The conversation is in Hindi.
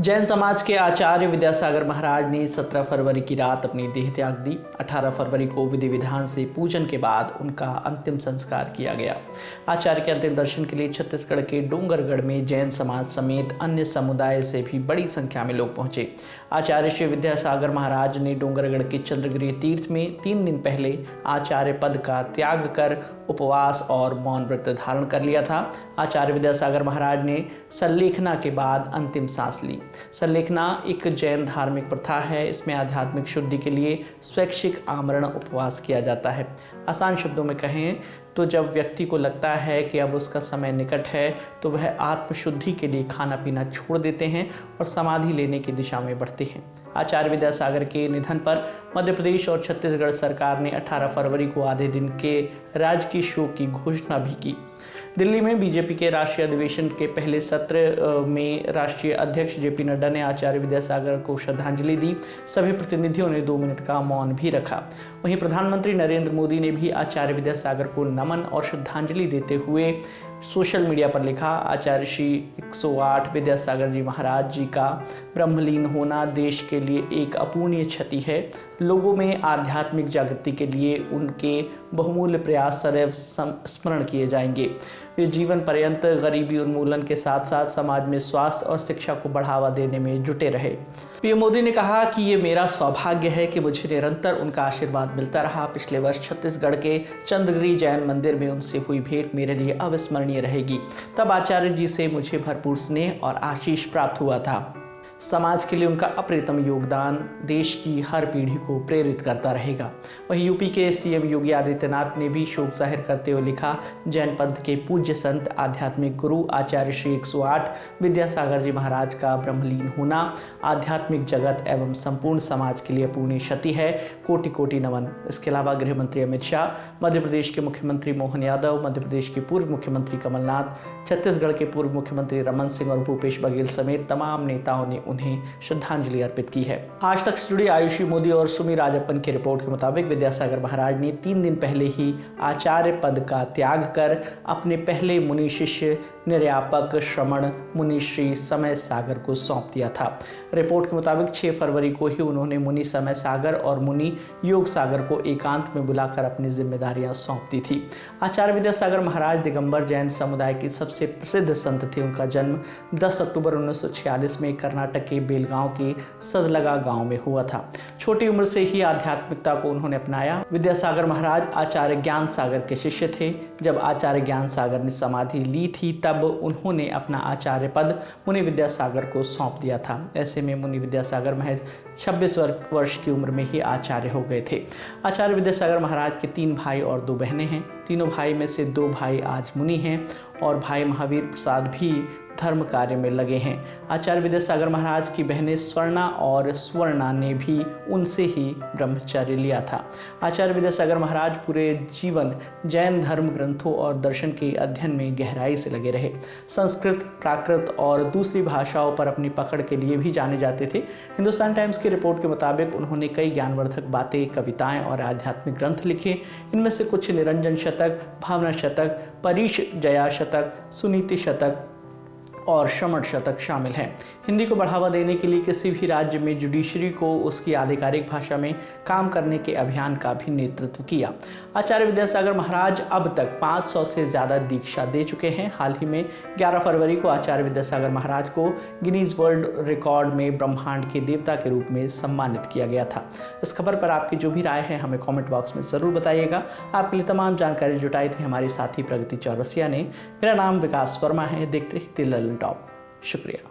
जैन समाज के आचार्य विद्यासागर महाराज ने 17 फरवरी की रात अपनी देह त्याग दी। 18 फरवरी को विधि विधान से पूजन के बाद उनका अंतिम संस्कार किया गया। आचार्य के अंतिम दर्शन के लिए छत्तीसगढ़ के डोंगरगढ़ में जैन समाज समेत अन्य समुदाय से भी बड़ी संख्या में लोग पहुंचे। आचार्य श्री विद्यासागर महाराज ने डोंगरगढ़ के चंद्रगिरी तीर्थ में 3 दिन पहले आचार्य पद का त्याग कर उपवास और मौन व्रत धारण कर लिया था। आचार्य विद्यासागर महाराज ने सल्लेखना के बाद अंतिम सांस ली। सल्लेखना एक जैन धार्मिक प्रथा है। इसमें आध्यात्मिक शुद्धि के लिए स्वैच्छिक आमरण उपवास किया जाता है। आसान शब्दों में कहें तो जब व्यक्ति को लगता है कि अब उसका समय निकट है तो वह आत्मशुद्धि के लिए खाना पीना छोड़ देते हैं और समाधि लेने की दिशा में बढ़ते हैं। आचार्य विद्यासागर के निधन पर मध्य प्रदेश और छत्तीसगढ़ सरकार ने 18 फरवरी को आधे दिन के राजकीय शोक की घोषणा भी की। दिल्ली में बीजेपी के राष्ट्रीय अधिवेशन के पहले सत्र में राष्ट्रीय अध्यक्ष जेपी नड्डा ने आचार्य विद्यासागर को श्रद्धांजलि दी। सभी प्रतिनिधियों ने 2 मिनट का मौन भी रखा। वहीं प्रधानमंत्री नरेंद्र मोदी ने भी आचार्य विद्यासागर को नमन और श्रद्धांजलि देते हुए सोशल मीडिया पर लिखा, आचार्य श्री 108 विद्यासागर जी महाराज जी का ब्रह्मलीन होना देश के लिए एक अपूर्णीय क्षति है। लोगों में आध्यात्मिक जागृति के लिए उनके बहुमूल्य प्रयास सदैव स्मरण किए जाएंगे। वे जीवन पर्यंत गरीबी उन्मूलन के साथ साथ समाज में स्वास्थ्य और शिक्षा को बढ़ावा देने में जुटे रहे। पीएम मोदी ने कहा कि ये मेरा सौभाग्य है कि मुझे निरंतर उनका आशीर्वाद मिलता रहा। पिछले वर्ष छत्तीसगढ़ के चंद्रगिरी जैन मंदिर में उनसे हुई भेंट मेरे लिए अविस्मरणीय रहेगी। तब आचार्य जी से मुझे भरपूर स्नेह और आशीष प्राप्त हुआ था। समाज के लिए उनका अप्रतिम योगदान देश की हर पीढ़ी को प्रेरित करता रहेगा। वहीं यूपी के सीएम योगी आदित्यनाथ ने भी शोक जाहिर करते हुए लिखा, जैन पंथ के पूज्य संत आध्यात्मिक गुरु आचार्य श्री 108 विद्यासागर जी महाराज का ब्रह्मलीन होना आध्यात्मिक जगत एवं संपूर्ण समाज के लिए अपूर्णीय क्षति है। कोटि कोटि नमन। इसके अलावा गृह मंत्री अमित शाह, मध्य प्रदेश के मुख्यमंत्री मोहन यादव, मध्य प्रदेश के पूर्व मुख्यमंत्री कमलनाथ, छत्तीसगढ़ के पूर्व मुख्यमंत्री रमन सिंह और भूपेश बघेल समेत तमाम नेताओं ने उन्हें श्रद्धांजलि अर्पित की है। आज तक से जुड़ी आयुषी मोदी और सुमी राजप्पन की रिपोर्ट के मुताबिक विद्यासागर महाराज ने 3 दिन पहले ही आचार्य पद का त्याग कर अपने पहले मुनि शिष्य निर्यापक श्रमण मुनि श्री समय सागर को सौंप दिया था। रिपोर्ट के मुताबिक 6 फरवरी को ही उन्होंने मुनि समय सागर और मुनि योग सागर को एकांत में बुलाकर अपनी जिम्मेदारियां सौंप दी थी। आचार्य विद्यासागर महाराज दिगंबर जैन समुदाय के सबसे प्रसिद्ध संत थे। उनका जन्म 10 अक्टूबर 1946 में कर्नाटक के बेलगांव के सदलगा गांव में हुआ था। छोटी उम्र से ही आध्यात्मिकता को उन्होंने अपनाया। विद्यासागर महाराज आचार्य ज्ञान सागर के शिष्य थे। जब आचार्य ज्ञान सागर ने समाधि ली थी तब उन्होंने अपना आचार्य पद मुनि विद्यासागर को सौंप दिया था। ऐसे में मुनि विद्यासागर महज 26 वर्ष की उम्र में ही आचार्य हो गए थे। आचार्य विद्यासागर महाराज के 3 भाई और 2 बहनें हैं। तीनों भाई में से 2 भाई आज मुनि हैं और भाई महावीर प्रसाद भी धर्म कार्य में लगे हैं। आचार्य विद्यासागर महाराज की बहनें स्वर्णा और स्वर्णा ने भी उनसे ही ब्रह्मचर्य लिया था। आचार्य विद्यासागर महाराज पूरे जीवन जैन धर्म ग्रंथों और दर्शन के अध्ययन में गहराई से लगे रहे। संस्कृत, प्राकृत और दूसरी भाषाओं पर अपनी पकड़ के लिए भी जाने जाते थे। हिंदुस्तान टाइम्स की रिपोर्ट के मुताबिक उन्होंने कई ज्ञानवर्धक बातें, कविताएं और आध्यात्मिक ग्रंथ लिखे। इनमें से कुछ निरंजन शतक, भावना शतक, परिचर्या शतक, सुनीति शतक और श्रमण शतक शामिल हैं। हिंदी को बढ़ावा देने के लिए किसी भी राज्य में जुडिशरी को उसकी आधिकारिक भाषा में काम करने के अभियान का भी नेतृत्व किया। आचार्य विद्यासागर महाराज अब तक 500 से ज़्यादा दीक्षा दे चुके हैं। हाल ही में 11 फरवरी को आचार्य विद्यासागर महाराज को गिनीज वर्ल्ड रिकॉर्ड में ब्रह्मांड के देवता के रूप में सम्मानित किया गया था। इस खबर पर आपकी जो भी राय है हमें कॉमेंट बॉक्स में ज़रूर बताइएगा। आपके लिए तमाम जानकारी जुटाई थी हमारे साथी प्रगति चौरसिया ने। मेरा नाम विकास वर्मा है। देखते रहिए दिल ललन टॉप। शुक्रिया।